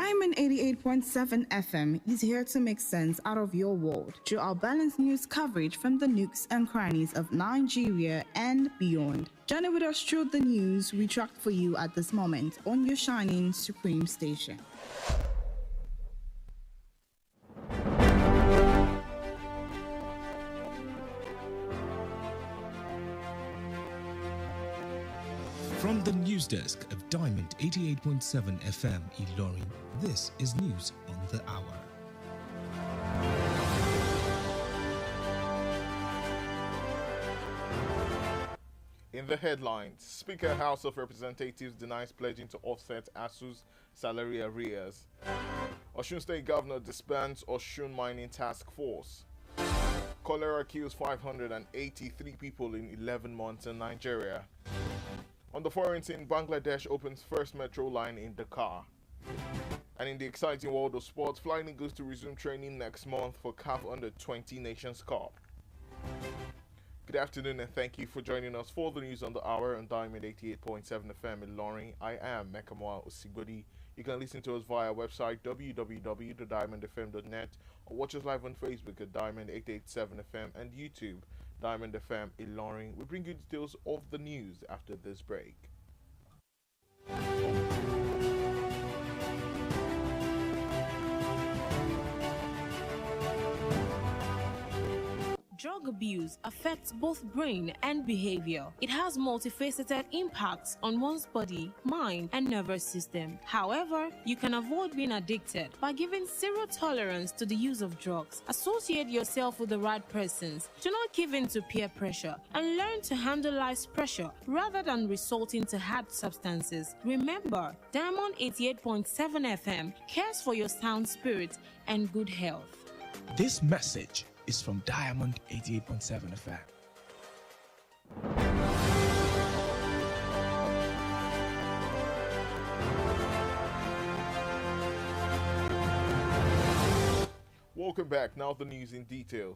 Diamond 88.7 FM is here to make sense out of your world through our balanced news coverage from the nooks and crannies of Nigeria and beyond. Journey with us through the news we tracked for you at this moment on your shining supreme station. From the news desk of Diamond 88.7 FM Iroyin, this is News on the Hour. In the headlines, Speaker House of Representatives denies pledging to offset ASU's salary arrears. Osun State Governor disbands Osun Mining Task Force. Cholera kills 583 people in 11 months in Nigeria. On the foreign scene, Bangladesh opens first metro line in Dhaka. And in the exciting world of sports, Flying Eagles to resume training next month for CAF Under-20 Nations Cup. Good afternoon and thank you for joining us for the news on the hour on Diamond 88.7 FM in Iroyin. I am Mekamua Osigbodi. You can listen to us via our website www.diamondfm.net or watch us live on Facebook at Diamond 887 FM and YouTube Diamond FM Iroyin. We bring you details of the news after this break. Drug abuse affects both brain and behavior. It has multifaceted impacts on one's body, mind, and nervous system. However, you can avoid being addicted by giving zero tolerance to the use of drugs. Associate yourself with the right persons. Do not give in to peer pressure and learn to handle life's pressure rather than resorting to hard substances. Remember, Diamond 88.7 FM cares for your sound spirit and good health. This message is from Diamond 88.7 FM. Welcome back. Now the news in detail.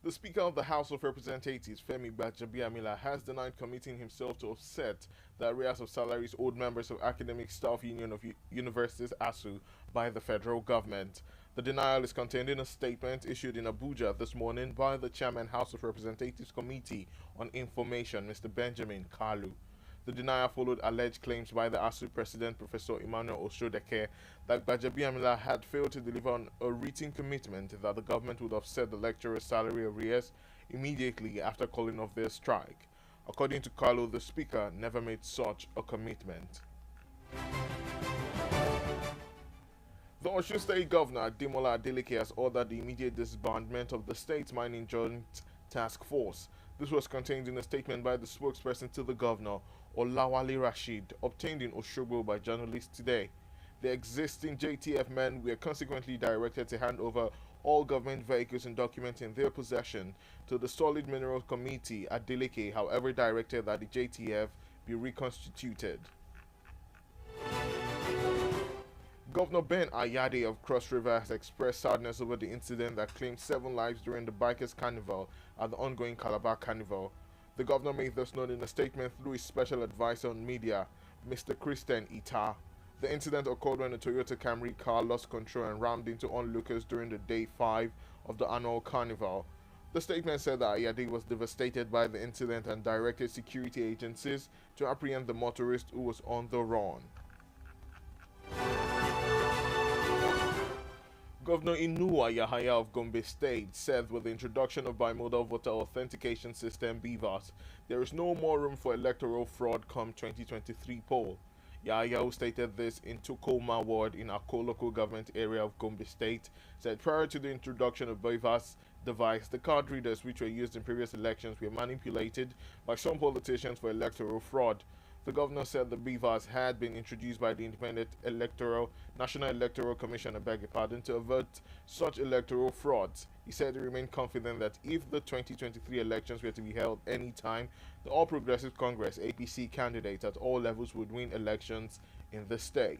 The Speaker of the House of Representatives, Femi Gbajabiamila, has denied committing himself to offset the arrears of salaries owed members of Academic Staff Union of Universities ASU by the federal government. The denial is contained in a statement issued in Abuja this morning by the Chairman House of Representatives Committee on Information, Mr. Benjamin Kalu. The denial followed alleged claims by the ASU President, Professor Emmanuel Oshodeke, that Gbajabiamila had failed to deliver on a written commitment that the government would offset the lecturers' salary arrears immediately after calling off their strike. According to Kalu, the Speaker never made such a commitment. The Osun State Governor, Ademola Adeleke, has ordered the immediate disbandment of the State Mining Joint Task Force. This was contained in a statement by the spokesperson to the governor, Olawale Rashid, obtained in Osogbo by journalists today. The existing JTF men were consequently directed to hand over all government vehicles and documents in their possession to the Solid Minerals Committee. Adeleke, however, directed that the JTF be reconstituted. Governor Ben Ayade of Cross River has expressed sadness over the incident that claimed 7 lives during the Bikers Carnival at the ongoing Calabar Carnival. The governor made this known in a statement through his special advisor on media, Mr. Christian Ita. The incident occurred when a Toyota Camry car lost control and rammed into onlookers during the day 5 of the annual carnival. The statement said that Ayade was devastated by the incident and directed security agencies to apprehend the motorist who was on the run. Governor Inua Yahaya of Gombe State said with the introduction of bimodal voter authentication system BVAS, there is no more room for electoral fraud come 2023 poll. Yahaya, who stated this in Tukoma Ward in Akko local government area of Gombe State, said prior to the introduction of BVAS device, the card readers which were used in previous elections were manipulated by some politicians for electoral fraud. The governor said the BVAS had been introduced by the Independent National Electoral Commission, to avert such electoral frauds. He said he remained confident that if the 2023 elections were to be held any time, the All Progressive Congress APC candidates at all levels would win elections in the state.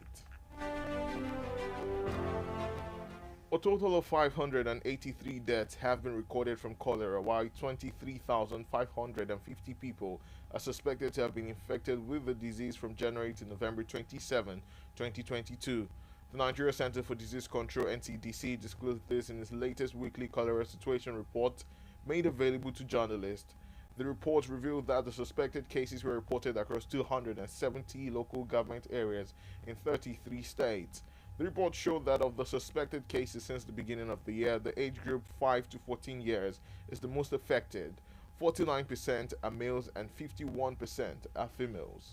A total of 583 deaths have been recorded from cholera, while 23,550 people are suspected to have been infected with the disease from January to November 27, 2022. The Nigeria Center for Disease Control (NCDC) disclosed this in its latest weekly cholera situation report made available to journalists. The report revealed that the suspected cases were reported across 270 local government areas in 33 states. The report showed that of the suspected cases since the beginning of the year, the age group 5 to 14 years is the most affected. 49% are males and 51% are females.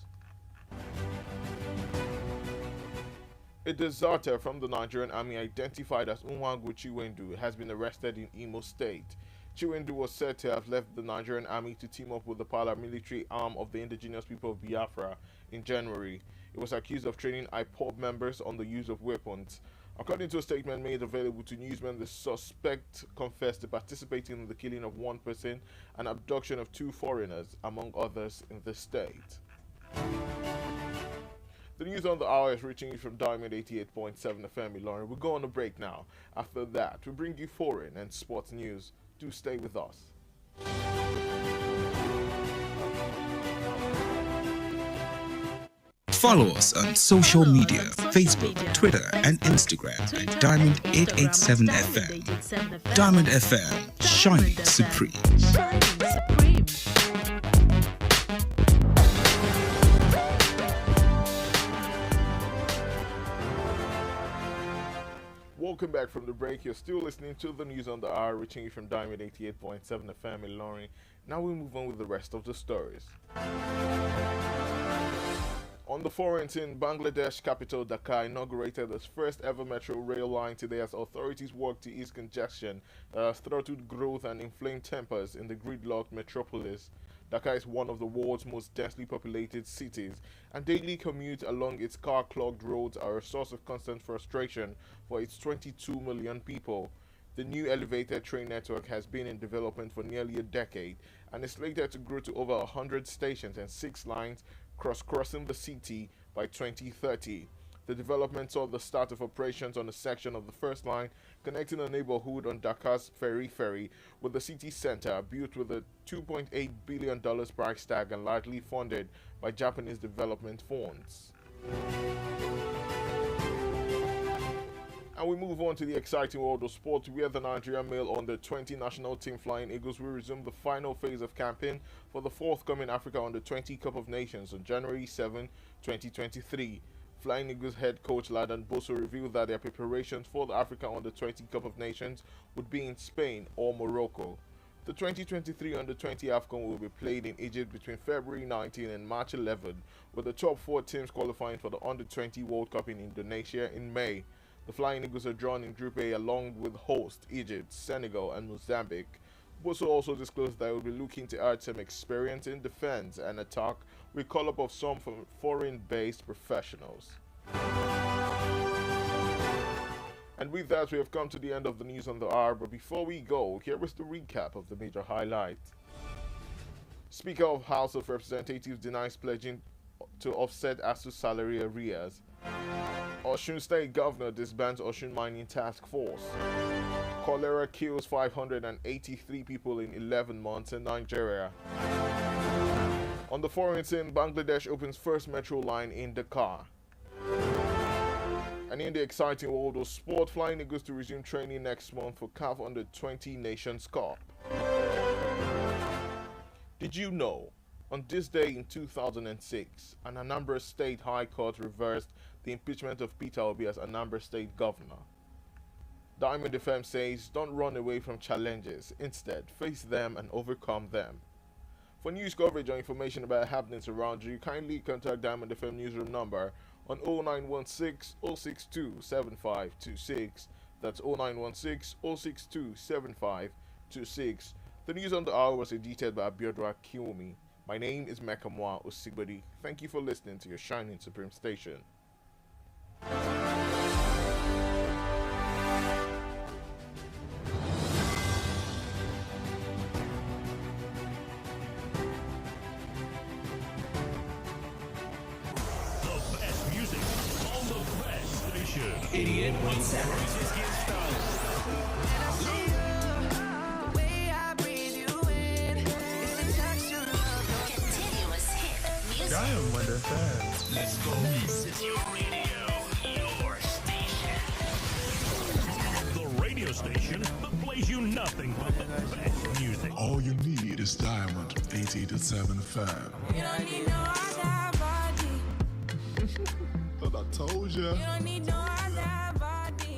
A deserter from the Nigerian army identified as Unwangu Chiwendu has been arrested in Imo State. Chiwendu was said to have left the Nigerian army to team up with the paramilitary arm of the indigenous people of Biafra in January. He was accused of training IPOB members on the use of weapons. According to a statement made available to newsmen, the suspect confessed to participating in the killing of one person and abduction of 2 foreigners, among others, in the state. The news on the hour is reaching you from Diamond 88.7 FM Ilorin. We'll go on a break now. After that, we bring you foreign and sports news. Do stay with us. Follow us on social media, Facebook, Twitter, and Instagram at Diamond 887 FM. Diamond FM, shining supreme. Welcome back from the break. You're still listening to the news on the hour, reaching you from Diamond 88.7 FM in Ilorin. Now we move on with the rest of the stories. On the foreign scene, Bangladesh capital Dhaka inaugurated its first ever metro rail line today as authorities work to ease congestion that has throttled growth and inflamed tempers in the gridlocked metropolis. Dhaka is one of the world's most densely populated cities, and daily commutes along its car-clogged roads are a source of constant frustration for its 22 million people. The new elevated train network has been in development for nearly a decade and is slated to grow to over 100 stations and 6 lines crossing the city by 2030. The development saw the start of operations on a section of the first line connecting a neighborhood on Dhaka's ferry with the city center, built with a $2.8 billion price tag and largely funded by Japanese development funds. And we move on to the exciting world of sport, where the Nigerian male under-20 national team Flying Eagles will resume the final phase of campaign for the forthcoming Africa Under-20 Cup of Nations on January 7, 2023. Flying Eagles head coach Ladan Boso revealed that their preparations for the Africa Under-20 Cup of Nations would be in Spain or Morocco. The 2023 Under-20 AFCON will be played in Egypt between February 19 and March 11, with the top 4 teams qualifying for the Under-20 World Cup in Indonesia in May. The Flying Eagles are drawn in Group A along with host Egypt, Senegal, and Mozambique. Boso also disclosed that they will be looking to add some experience in defense and attack with call-up of some foreign-based professionals. And with that, we have come to the end of the news on the hour, but before we go, here is the recap of the major highlights. Speaker of House of Representatives denies pledging to offset ASU's salary arrears. Osun State Governor disbands Osun Mining Task Force. Cholera kills 583 people in 11 months in Nigeria. On the foreign scene, Bangladesh opens first metro line in Dhaka. And in the exciting world of sport, Flying Eagles to resume training next month for CAF Under-20 Nations Cup. Did you know? On this day in 2006, an Anambra State High Court reversed the impeachment of Peter Obi as Anambra State Governor. Diamond FM says, don't run away from challenges. Instead, face them and overcome them. For news coverage or information about happenings around you, kindly contact Diamond FM newsroom number on 0916 062 7526. That's 0916 062 7526. The news on the hour was edited by Abiodra Kiwumi. My name is Mekamua Osigbodi. Thank you for listening to your Shining Supreme station. The best music on the best station. 88.7. Diamond FM. Let's go. This is your radio, your station. nothing but the best music. All you need is Diamond 88.7 FM. You don't need no other body. Thought I told ya. You don't need no other body.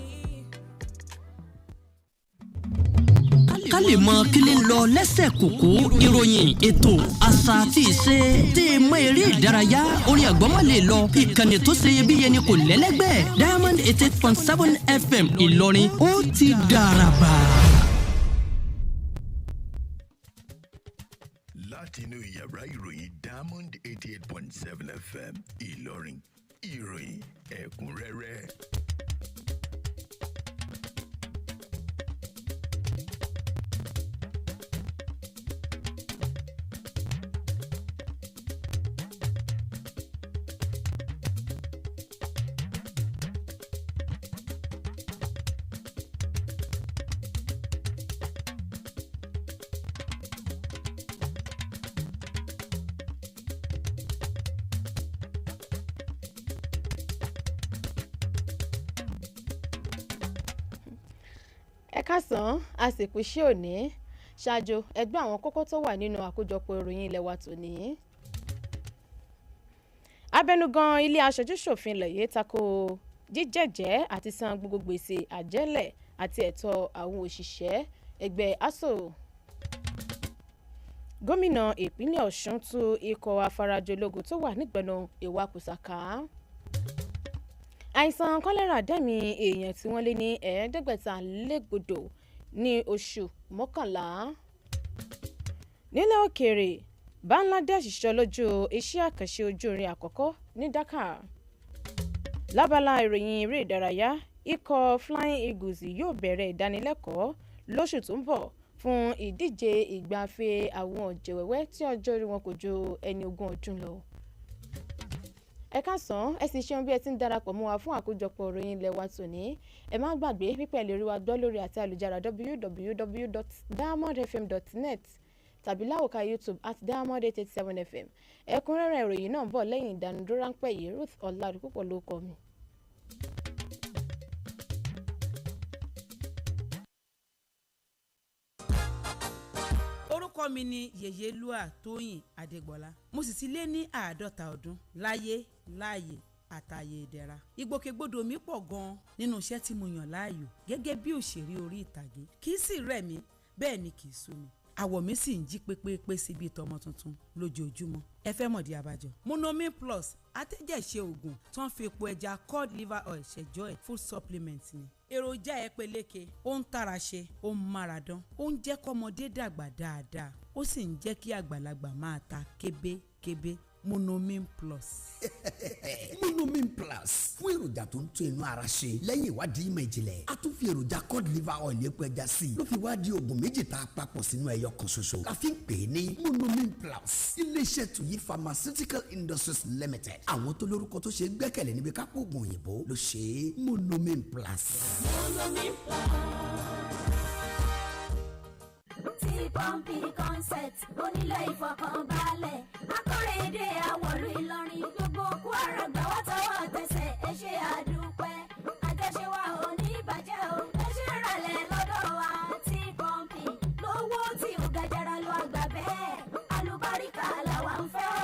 ká lè mọ kí lè lọ lẹ́sẹ̀ kòkó ìròyìn ètò àṣà àti ìṣe tí mọ eré ìdárayá orin àgbọ́mọ̀ lè lọ ìkànnì tó ṣe iyebíye ni kò lẹ́lẹ́gbẹ́ Diamond 88.7 FM Ìlọrin ó ti dàràbà. látinú yàrá ìròyìn Diamond 88.7 FM Ìlọrin ìròyìn ẹ̀kúnrẹ́rẹ́. ẹ káàsán àsìkò iṣẹ́ òní ṣáájú ẹgbẹ́ àwọn kókó tó wà nínú àkójọpọ̀ ìròyìn ilé wa tòní. abẹnugan ilé aṣojú-ṣòfin ilẹ̀ yìí tako jíjẹ́jẹ́ àti san gbogbo gbèsè àjẹ́lẹ̀ àti ẹ̀tọ́ àwọn òṣìṣẹ́ ẹgbẹ́ ASUU. gómìnà ìpínlẹ̀ Ọ̀ṣun tú ikọ̀ afarajológun tó wà nígbẹ̀nu ìwakùsà ká. àìsàn kọ́lẹ́rà dẹ́mi èèyàn tí wọ́n lé ní 500 légbodò ní oṣù mọ́kànlá. nílẹ̀ òkèèrè Bangladesh ṣiṣọ́ lójú iṣẹ́ àkànṣe ojú irin àkọ́kọ́ ní Dhaka. lábala ìròyìn eré ìdárayá ikọ̀ Flying Eagles yóò bẹ̀rẹ̀ ìdánilẹ́kọ̀ọ́ lóṣù tó ń bọ̀ fún ìdíje ìgbafẹ́ àwọn ọ̀jẹ̀wẹ́wẹ́ tí ọjọ́ orí wọn kò ju ẹni 20 ọdún lọ. ẹ káàsán ẹ sì ṣeun bí ẹ ti ń darapọ̀ mọ́ wa fún àkójọpọ̀ ìròyìn ilé wa tòní. ẹ má gbàgbé pípẹ́ lè rí wa gbọ́ lórí àti àlùjára www.diamondfm.net tàbí láwòká YouTube @Diamond 887 FM. ẹ̀kúnrẹ́rẹ́ ìròyìn náà ń bọ̀ lẹ́yìn ìdánudúró ráńpẹ́ yìí. Ruth Oladipupo ló kọ mi. orúkọ mi ni Yèyélúà Tóyìn Adégbọlá mo sì ti lé ní 50 ọdún láyé láàyè àtàyè ìdẹ̀ra. ìgbòkègbodò mi pọ̀ gan-an nínú iṣẹ́ tí mo yàn láàyò gẹ́gẹ́ bí òṣèré orí ìtàgé kì í sì rẹ̀ mí bẹ́ẹ̀ ni kì í sú mi àwọ̀ mi sì ń jí pépépé síbi ìtọ́mọ tuntun lójoojúmọ́. ẹ fẹ́ mọ̀dí abájọ. Monomin Plus atẹ́jẹ̀ṣe oògùn tó ń fi epo ẹja cod liver oil ṣẹjọ́ ẹ̀ food supplement ni. èròjà ẹ peléke ó ń tara ṣe ó ń máradán ó ń jẹ́ kọ́mọdé dàgbà dáadáa ó sì ń jẹ́ kí àgbàlagbà máa ta kébékébé. Monomin Plus. Monomin Plus fún èròjà tó ń tún inú ara ṣe lẹ́yìn ìwádìí ìmọ̀ ìjìnlẹ̀ a tún fi èròjà cod liver oil epo ẹja sí i ló fi wá di oògùn méjì tá a papọ̀ sínú ẹyọ kan ṣoṣo la fi ń pè é ní Monomin Plus. iléeṣẹ́ Tuyi Pharmaceutical Industries Limited àwọn tó lórúkọ tó ṣe gbẹ́kẹ̀lé níbi kápò oògùn òyìnbó ló ṣe é. Monomin Plus. Monomin Plus. T-Pumpy concept onílé ìfọkànbalẹ̀ akọ́rẹ́dé àwọ̀lú Ìlọrin gbogbo Kwara gbàwọ́ tọwọ́ tẹsẹ̀ ẹ ṣe àdúpẹ́ àjọṣe wa ò ní ìbàjẹ́ o ẹ ṣe ràlẹ̀ lọ́dọ̀ wa T-Pumpy lówó tí ò gàjàrà lọ àgbà bẹ́ẹ̀ alùbáríkà làwa ń fẹ́ o.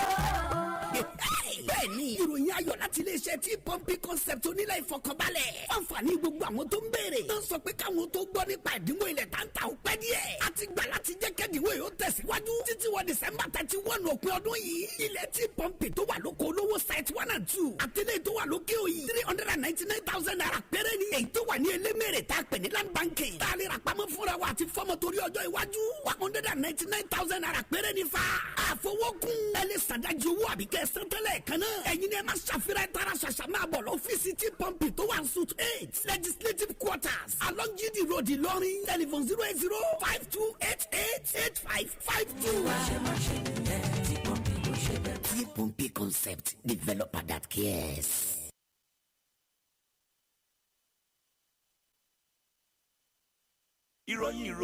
bẹ́ẹ̀ni ìròyìn ayọ̀ láti iléeṣẹ́ T-Pumpy concept onílé ìfọkànbalẹ̀ àǹfààní gbogbo àwọn tó ń béèrè tó ń sọ pé káwọn tó gbọ́ nípa ìdínwó ilẹ̀ táǹtà ó pẹ́ díẹ̀ àti gbà láti jẹ́ kẹ́dínwó yóò tẹ̀síwájú títí wọ December 31 òpin ọdún yìí ilẹ̀ T-Pumpy tó wà lóko olówó site 1 and 2 àtẹlẹ́ tó wà lókè òyì 399,000 naira péré ni èyí tó wà ní elémèrè tá a pè ní land banking tá a lè ra pamọ́ fúnra wa àti fọ́mọ torí ọjọ́ iwájú 199,000 naira péré ni fa àfọwọ́kùn ẹ lè sàdájú owó àbíkẹ́ sẹ́tẹ́lẹ̀ kan náà ẹ̀yin ni ẹ máa ṣàfihàn tara ṣàṣà máa bọ̀ lọ́fíìsì T-Pumpy tó wà suit 8 legislative quarters along GD road Ìlọrin telephone 08052888552. T-Pumpy concept developer that cares. ìròyìn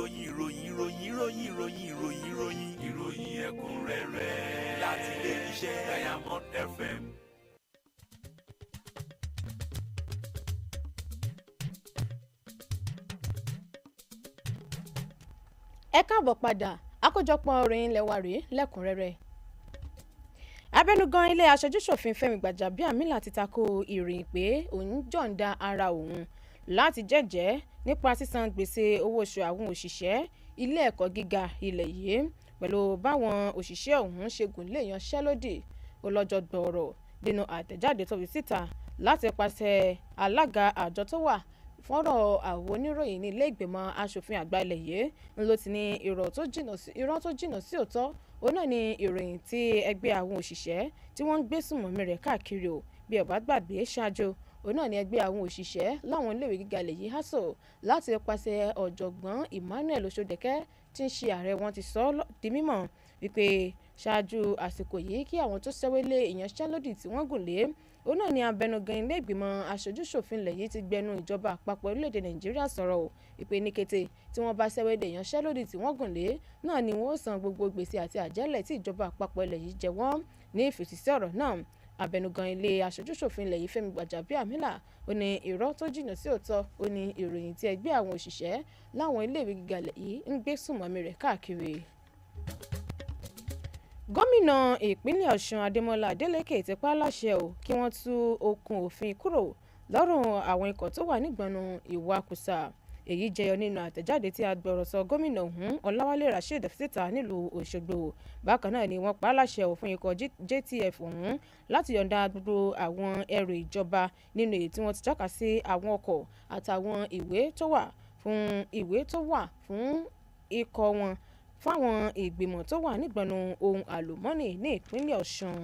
ẹ̀kúnrẹ́rẹ́ láti ilé iṣẹ́ Diamond FM. ẹ káàbọ̀ padà àkójọpọ̀ ìròyìn ilé wa rèé lẹ́kùnrẹ́rẹ́. Abẹnugan ilé aṣojú-ṣòfin Fẹ́mi Gbàjàbíàmílà ti tako ìròyìn pé òun jọ̀ǹda ara òun láti jẹ́jẹ́ nípa sísan gbèsè owó oṣù àwọn òṣìṣẹ́ ilé ẹ̀kọ́ gíga ilẹ̀ yìí pẹ̀lú báwọn òṣìṣẹ́ ọ̀hún ṣe gùn lé ìyanṣẹ́lódì ọlọ́jọ́ gbọọrọ nínú àtẹ̀jáde tó fi síta láti pàṣẹ alága àjọ tó wà fọ́rọ̀ àwọn oníròyìn ní ilé ìgbìmọ̀ asòfin àgbà ilẹ̀ yìí ló ti ní irọ́ tó jìnnà sí òótọ́ òun náà ni ìròyìn tí ẹgbẹ́ àwọn òṣìṣẹ́ tí wọ́n ń gbé sùnmọ̀mí rẹ̀ káàkiri o bí ọ̀bá gbàgbé ṣáájú òun náà ni ẹgbẹ́ àwọn òṣìṣẹ́ láwọn iléèwé gíga ilẹ̀ yìí hásò láti pàṣẹ ọ̀jọ̀gbọ́n Emmanuel Oṣodẹ̀kẹ́ tí ń ṣe ààrẹ wọn ti sọ di mímọ̀ wípé ṣáájú àsìkò yìí kí àwọn tó ṣẹ́wélé ìyanṣẹ́lódì tí wọ́n gùn lé òun náà ni abẹnugan ilé ìgbìmọ̀ aṣojú-ṣòfin ilẹ̀ yìí ti gbẹnu ìjọba àpapọ̀ orílẹ̀-èdè Nàìjíríà sọ̀rọ̀ o ìpè ní kété tí wọ́n bá ṣẹ́wélé ìyanṣẹ́lódì tí wọ́n gùn lé náà ni wọ́n san gbogbo gbèsè àti àjẹ́lẹ̀ tí ìjọba àpapọ̀ ilẹ̀ yìí jẹ wọ́n ní ìfèsì sí ọ̀rọ̀ náà. Abẹnugan ilé aṣojú-ṣòfin ilẹ̀ yìí Fẹ́mi Gbàjàbíàmílà ó ní irọ́ tó jìnnà sí òótọ́ ó ní ìròyìn tí ẹgbẹ́ àwọn òṣìṣẹ́ láwọn iléèwé gíga ilẹ̀ yìí ń gbé sùnmọ̀mí rẹ̀ káàkiri. Gómìnà ìpínlẹ̀ Ọ̀ṣun Adémọ́lá Adélékè ti pa á láṣẹ o kí wọ́n tú okùn òfin kúrò lọ́rùn àwọn ikọ̀ tó wà nígbọnú ìwakùsà. Èyí jẹyọ nínú àtẹ̀jáde tí agbẹ̀rọ̀sọ gómìnà ọ̀hún Ọláwálé Rasheed síta nílùú Òṣogbo. Bákan náà ni wọ́n pa á láṣẹ fún ikọ̀ JTF ọ̀hún láti yọ̀ǹda gbogbo àwọn ẹrù ìjọba nínú èyí tí wọ́n ti tọ́ka sí àwọn ọkọ̀ àtàwọn ìwé tó wà fún ikọ̀ wọn fáwọn ìgbìmọ̀ tó wà nígbọnú ohun àlùmọ́ọ́nì ní ìpínlẹ̀ Ọ̀ṣun.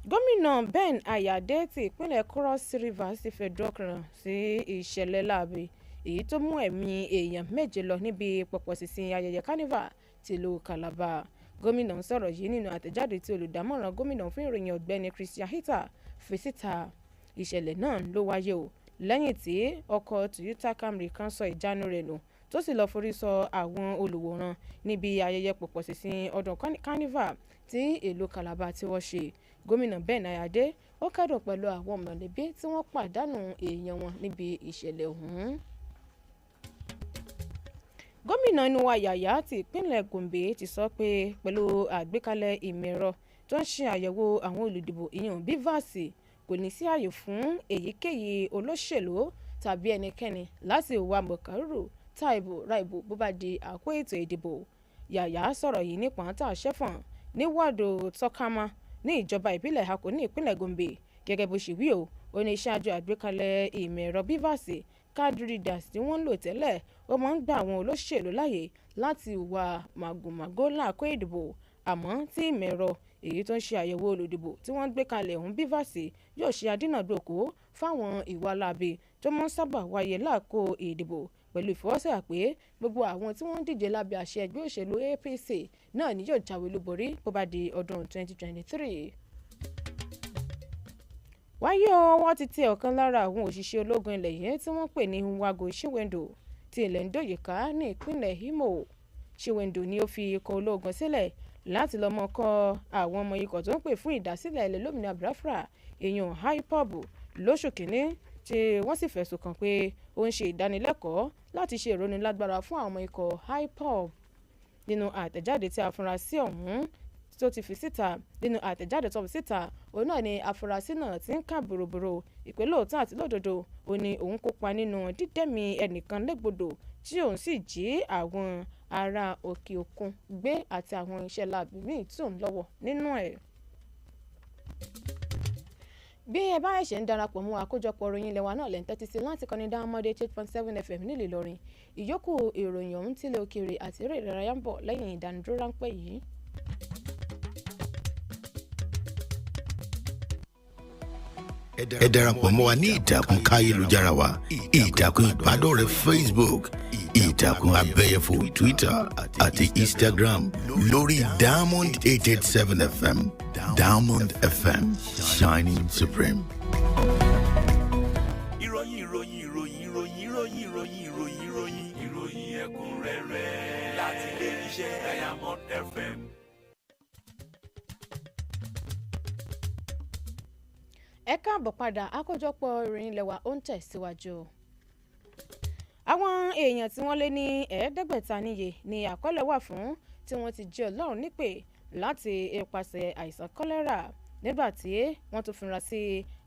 Gómìnà Ben Ayade ti ìpínlẹ̀ Cross Rivers ti fẹ̀dùn ọkàn sí ìṣẹ̀lẹ̀ láabi èyí tó mú ẹ̀mí èèyàn 7 lọ níbi pọ̀pọ̀ṣìnṣìn ayẹyẹ carnival tìlú Calabar. Gómìnà ń sọ̀rọ̀ yìí nínú àtẹ̀jáde tí olùdámọ̀ràn gómìnà fún ìròyìn ọ̀gbẹ́ni Christian Hita fi síta. Ìṣẹ̀lẹ̀ náà ló wáyé o lẹ́yìn tí ọkọ̀ Toyota Camry kan sọ ìjánu rẹ̀ nù tó sì lọ́ọ́ forí sọ àwọn olùwòran níbi ayẹyẹ pọ̀pọ̀ṣìnṣìn ọdún carnival tí ìlú Calabar tí wọ́n ṣe. Gómìnà Ben Ayade ó kẹ́dùn pẹ̀lú àwọn mọ̀lẹ́bí tí wọ́n pàdánù èèyàn wọn níbi ìṣẹ̀lẹ̀ ọ̀hún. Gómìnà Inuwa Yahaya ti ìpínlẹ̀ Gombe ti sọ pé pẹ̀lú àgbékalẹ̀ ìmọ̀-ẹ̀rọ tó ń ṣe àyẹ̀wò àwọn olùdìbò ìyẹn BVAS kò ní sí ààyè fún èyíkéyìí olóṣèlú tàbí ẹnikẹ́ni láti wá mọ̀kàrúrù ta ìbò ra ìbò bó bá di àkókò ètò ìdìbò. Yahaya sọ̀rọ̀ yìí ní pàǹtà ṣẹ́fọ̀n ní wọ́ọ̀dù Tọ́kámá ní ìjọba ìbílẹ̀ Akko ní ìpínlẹ̀ Gombe. Gẹ́gẹ́ bó ṣe wí o ó ní ṣáájú àgbékalẹ̀ ìmọ̀-ẹ̀rọ BVAS card readers tí wọ́n ń lò tẹ́lẹ̀ ó máa ń gba àwọn olóṣèlú láàyè láti wá màgòmágó láàkó ìdìbò àmọ́ tí ìmọ̀-ẹ̀rọ èyí tó ń ṣe àyẹ̀wò olùdìbò tí wọ́n gbé kalẹ̀ ọ̀hún BVAS yóò ṣe adínàdókò fáwọn ìwà láabi tó máa ń sábà wáyé láàkó ìdìbò pẹ̀lú ìfọwọ́sọ̀yà pé gbogbo àwọn tí wọ́n ń díje lábẹ́ àṣẹ ẹgbẹ́ òṣèlú APC náà ni yóò jáwé olúborí bó bá di ọdún 2023. Wáyé ọwọ́ ti tẹ ọ̀kan lára àwọn òṣìṣẹ́ ológun ilẹ̀ yìí tí wọ́n pè ní Nwago Chiwendo ti ilẹ̀ Ndoyeka ní ìpínlẹ̀ Imo. Chiwendo ni ó fi ikọ̀ ológun sílẹ̀ láti lọ́ọ́ mọ́ kọ́ àwọn ọmọ ikọ̀ tó ń pè fún ìdásílẹ̀ ilẹ̀ lómìnira Biafra èèyàn IPOB lóṣù kínní tí wọ́n sì fẹ̀sùn kàn pé ó ń ṣe ìdánilẹ́kọ̀ọ́ láti ṣe ìrónilágbára fún àwọn ikọ̀ IPOB. Nínú àtẹ̀jáde tí afurasí ọ̀hún tó ti fi síta òun náà ni afurasí náà ti ń kà bòròbòrò ìpè lóòótọ́ àti lódodo ó ní òun kópa nínú dídẹ́mi ẹnìkan légbodò tí òun sì jí àwọn ará òkè òkun gbé àti àwọn iṣẹ́ láabi míì tí òun lọ́wọ́ nínú ẹ̀. Bí ẹ bá ẹ̀ṣẹ̀ ń darapọ̀ mọ́ àkójọpọ̀ ìròyìn ilẹ̀ wa náà lẹ́ ń tẹ́tí sí láti kọ́ni Diamond 8.7 FM nílùú Ìlọrin. Ìyókù ìròyìn ọ̀hún tilẹ̀ òkèèrè àti eré ìdárayá ń bọ̀ lẹ́yìn ìdánidúró ráńpẹ́ yìí. Ẹ darapọ̀ mọ́ wa ní ìtàkùn káyélujára wa ìtàkùn ìbádọ́rẹ̀ẹ́ Facebook ìtàkùn abẹ́yẹfò Twitter àti Instagram lórí Diamond 887 FM Diamond FM shining supreme. Ìròyìn ẹ̀kúnrẹ́rẹ́ láti ilé iṣẹ́ Diamond FM. Ẹ káàbọ̀ padà àkójọpọ̀ ìròyìn ilẹ̀ wa ó ń tẹ̀síwájú. àwọn èèyàn tí wọ́n lé ní 500 níye ni àkọọ́lẹ̀ wà fún tí wọ́n ti jẹ́ Ọlọ́run nípè láti ipasẹ̀ àìsàn kọ́lẹ́rà nígbà tí wọ́n tún fúnra sí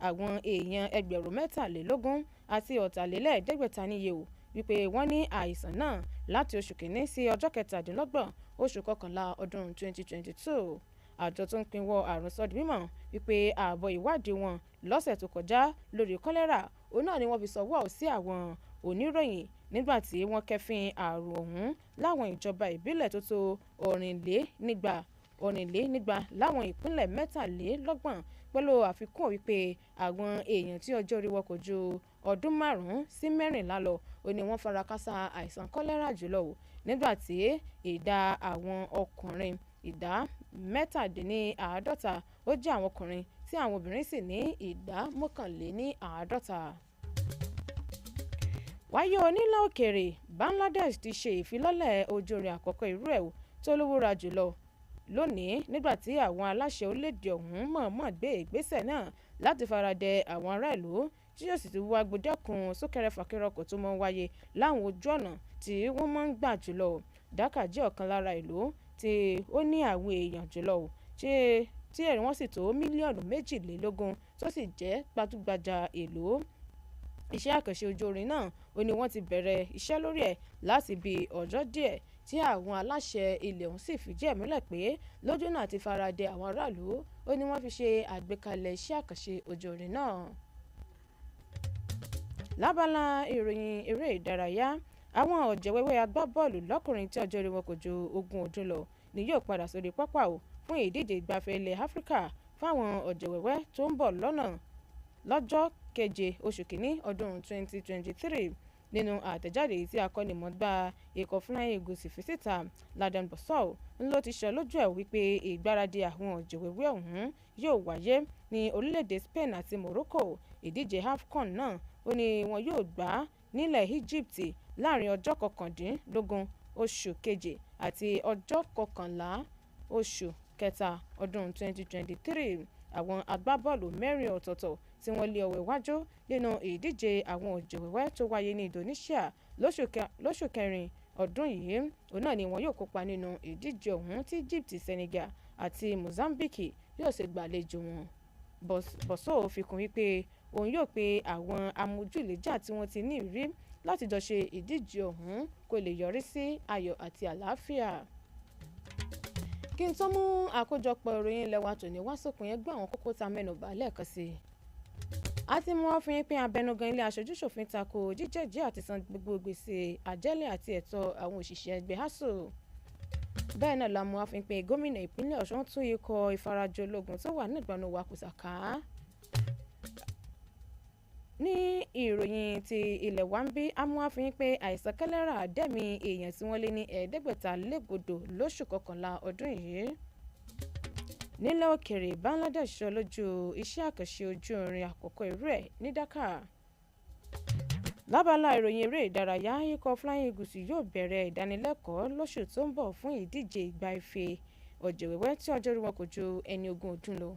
àwọn èèyàn 23,000 àti 500 níye o wípé wọ́n ní àìsàn náà láti oṣù kìíní sí ọjọ́ 17 oṣù kọkànlá ọdún 2022. Àjọ tó ń pinwọ́ àrùn sọ di mímọ̀ wípé ààbọ̀ ìwádìí wọn lọ́sẹ̀ tó kọjá lórí kọ́lẹ́rà òun náà ni wọ́n fi sọwọ́ sí àwọn oníròyìn nígbà tí wọ́n kẹ́fín àrùn ọ̀hún láwọn ìjọba ìbílẹ̀ tó tó 4nígba láwọn ìpínlẹ̀ 23 pẹ̀lú àfikún wípé àwọn èèyàn tí ọjọ́ orí wọn kò ju ọdún 5 sí 14 lọ ó ní wọ́n fara kásá àìsàn kọ́lẹ́rà jùlọ o nígbà tí ìdá àwọn ọkùnrin ìdá 57 ó jẹ́ àwọn ọkùnrin tí àwọn obìnrin sì ní ìdá 51. Wáyé onílẹ̀ òkèèrè Bangladesh ti ṣe ìfilọ́lẹ̀ ojú irin àkọ́kọ́ irú ẹ̀ tó lówó ra jùlọ lónìí nígbà tí àwọn aláṣẹ orílẹ̀-èdè ọ̀hún mọ̀ọ́mọ̀ gbé ìgbésẹ̀ náà láti faradẹ àwọn ará ìlú tí yóò sì ti wá gbódẹ́kun súnkẹrẹ-fàkẹrẹ ọkọ̀ tó máa ń wáyé láwọn ojú ọ̀nà tí wọ́n máa ń gbà jùlọ. Dhaka jẹ́ ọ̀kan lára ìlú tí ó ní àwọn èèyàn jùlọ tí èrè wọn sì tó mílíọ̀nù 22 tó sì jẹ́ gbajúgbajà ìlú. Iṣẹ́ àkànṣe ojú irin náà ó ní wọ́n ti bẹ̀rẹ̀ iṣẹ́ lórí ẹ̀ láti bí ọjọ́ díẹ̀ tí àwọn aláṣẹ ilẹ̀ ọ̀hún sì fìdí ẹ̀ múlẹ̀ pé lójú náà ti faradẹ àwọn aráàlú ó ní wọ́n fi ṣe àgbékalẹ̀ iṣẹ́ àkànṣe ojú irin náà. Lábala ìròyìn eré ìdárayá àwọn ọ̀jẹ̀wẹ́wẹ́ agbábọ́ọ̀lù lọ́kùnrin tí ọjọ́ orí wọn kò ju 20 ọdún lọ ni yóò padà sórí pápá o fún ìdíje ìgbafẹ́ ilẹ̀ Áfíríkà fáwọn ọ̀jẹ̀wẹ́wẹ́ tó ń bọ̀ lọ́nà lọ́jọ́ 7 oṣù kìíní ọdún 2023. Nínú àtẹ̀jáde tí akọ́nimọ̀ọ́gbá ikọ̀ Flying Eagles fi síta Ladan Bossou ló ti sọ lójú ẹ̀ wípé ìgbáradì àwọn ọ̀jẹ̀wẹ́wẹ́ ọ̀hún yóò wáyé ní orílẹ̀-èdè Spain àti Morocco. Ìdíje AFCON náà ó ní wọn yóò gbá nílẹ̀ Egypt láàrin ọjọ́ 19 oṣù keje àti ọjọ́ 11 oṣù kẹta ọdún 2023. Àwọn agbábọ́ọ̀lù 4 ọ̀tọ̀ọ̀tọ̀ tí wọ́n lé ọwọ́ iwájú nínú ìdíje àwọn ọ̀jẹ̀wẹ́wẹ́ tó wáyé ní Indonesia lóṣù kẹrin ọdún yìí òun náà ni wọn yóò kópa nínú ìdíje ọ̀hún tí Egypt, Senegal àti Mozambique yóò ṣe gbàlejò wọn. Bossou fi kún wípé òun yóò pe àwọn amójúlẹ́jà tí wọ́n ti ní ìrírí láti jọ ṣe ìdíje ọ̀hún kó lè yọrí sí ayọ̀ àti àlàáfíà. Kí n tó mú àkójọpọ̀ ìròyìn ilẹ̀ wa tòní wá sópin ẹgbẹ́ àwọn kókó tá mẹ́nubà lẹ́ẹ̀kan sí i. A ti mú wá fún yín pé abẹnugan ilé aṣojú-ṣòfin tako jíjẹ́jẹ́ àti san gbogbo gbèsè àjẹ́lẹ̀ àti ẹ̀tọ́ àwọn òṣìṣẹ́ ẹgbẹ́ ASUU. Bẹ́ẹ̀ náà la mú wá fún yín pé gómìnà ìpínlẹ̀ Ọ̀ṣun tún ikọ̀ ìfarajọ ológun tó wà nígbàánu wa kùsà ká. Ní ìròyìn ti ilẹ̀ wa ń bí a mú wá fún yín pé àìsàn kọ́lẹ́rà dẹ́mi èèyàn tí wọ́n lé ní 500 légbodò lóṣù kọkànlá ọdún yìí. Nílẹ̀ òkèèrè Bangladesh sọ lójú iṣẹ́ àkànṣe ojú irin àkọ́kọ́ irú ẹ̀ ní Dhaka. Lábala ìròyìn eré ìdárayá ikọ̀ Flying Eagles yóò bẹ̀rẹ̀ ìdánilẹ́kọ̀ọ́ lóṣù tó ń bọ̀ fún ìdíje ìgbà ife ọ̀jẹ̀wẹ́wẹ́ tí ọjọ́ orí wọn kò ju ẹni 20 ọdún lọ.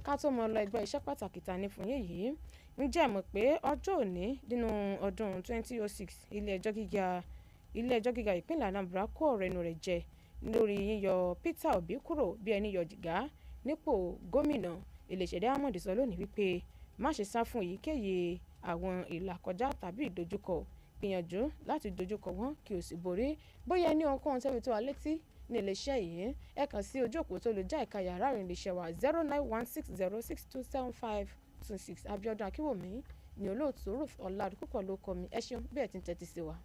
Ká tó mọ lọ ẹgbẹ́ iṣẹ́ pàtàkì ta ní fún yìí ǹjẹ́ mọ̀ pé ọjọ́ òní nínú ọdún 2006 ilé ẹjọ́ gíga ìpínlẹ̀ Anambra kó ọ̀rọ̀ ẹnu rẹ̀ jẹ lórí yíyọ Peter Obi kúrò bí ẹni yọ jìgá nípò gómìnà. Iléeṣẹ́ Diamond sọ lónìí wípé má ṣe sá fún èyíkéyìí àwọn ìlàkọjá tàbí ìdojúkọ, gbìyànjú láti dojúkọ wọn kí o sì borí. Bóyá ní ohunkóhun tẹ́bi tó wa létí ní iléeṣẹ́ yìí ẹ kàn sí ojú òpó tó lè já ẹ̀ka yàrá ìrìn iléeṣẹ́ wa 09160627526. Abíọ́dún Akínwùmí ní olóòtú Ruth Oladipupo ló kọ mi. Ẹ ṣeun bí ẹ ti ń tẹ́tí sí wa.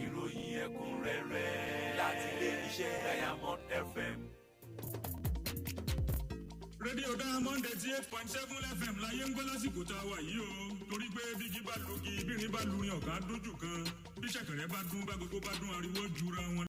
ìròyìn ẹ̀kúnrẹ́rẹ́ láti ilé-iṣẹ́ Diamond FM. rédíò Diamond 88.7 FM láyé ń gbọ́ lásìkò tá a wà yìí o torí pé bíjí bá lugi bírin bá lurin ọ̀gá dójú kan bí ṣẹ̀kẹ̀rẹ̀ bá dún bá gbogbo bá dún ariwo jura wọn.